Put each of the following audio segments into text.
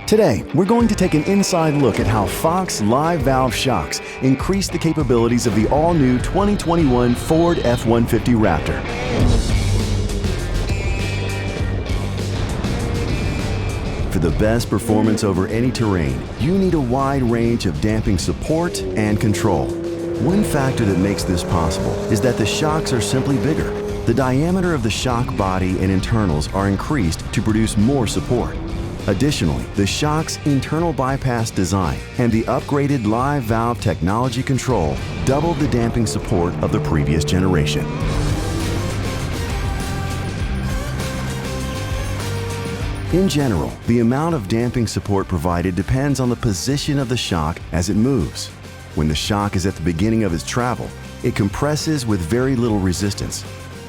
Today, we're going to take an inside look at how Fox live valve shocks increase the capabilities of the all-new 2021 Ford F-150 Raptor. For the best performance over any terrain, you need a wide range of damping support and control. One factor that makes this possible is that the shocks are simply bigger. The diameter of the shock body and internals are increased to produce more support. Additionally, the shock's internal bypass design and the upgraded live valve technology control doubled the damping support of the previous generation. In general, the amount of damping support provided depends on the position of the shock as it moves. When the shock is at the beginning of its travel, it compresses with very little resistance.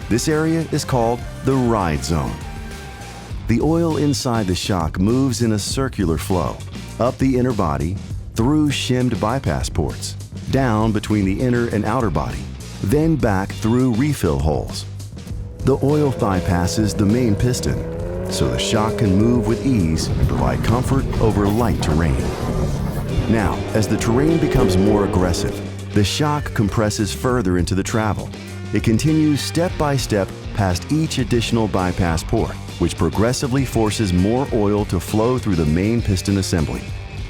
This area is called the ride zone. The oil inside the shock moves in a circular flow, up the inner body, through shimmed bypass ports, down between the inner and outer body, then back through refill holes. The oil bypasses the main piston, so the shock can move with ease and provide comfort over light terrain. Now, as the terrain becomes more aggressive, the shock compresses further into the travel. It continues step by step past each additional bypass port, which progressively forces more oil to flow through the main piston assembly.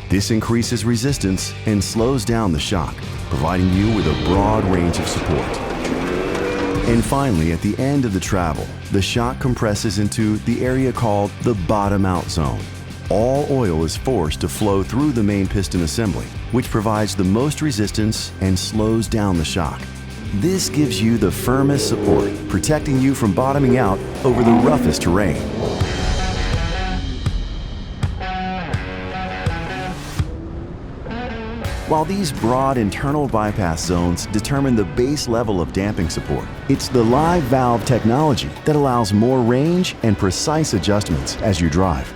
This increases resistance and slows down the shock, providing you with a broad range of support. And finally, at the end of the travel, the shock compresses into the area called the bottom-out zone. All oil is forced to flow through the main piston assembly, which provides the most resistance and slows down the shock. This gives you the firmest support, protecting you from bottoming out over the roughest terrain. While these broad internal bypass zones determine the base level of damping support, it's the live valve technology that allows more range and precise adjustments as you drive.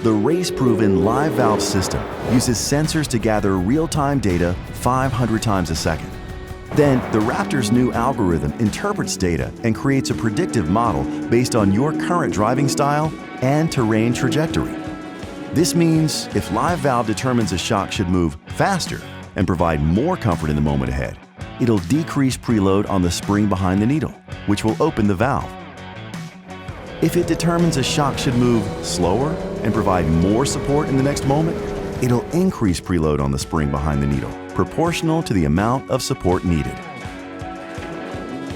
The race-proven live valve system uses sensors to gather real-time data 500 times a second. Then, the Raptor's new algorithm interprets data and creates a predictive model based on your current driving style and terrain trajectory. This means if live valve determines a shock should move faster and provide more comfort in the moment ahead, it'll decrease preload on the spring behind the needle, which will open the valve. If it determines a shock should move slower and provide more support in the next moment, it'll increase preload on the spring behind the needle, proportional to the amount of support needed.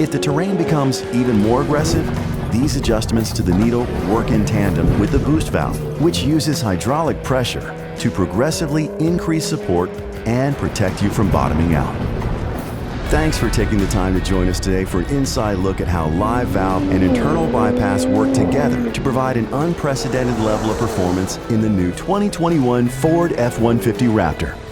If the terrain becomes even more aggressive, these adjustments to the needle work in tandem with the boost valve, which uses hydraulic pressure to progressively increase support and protect you from bottoming out. Thanks for taking the time to join us today for an inside look at how live valve and internal bypass work together to provide an unprecedented level of performance in the new 2021 Ford F-150 Raptor.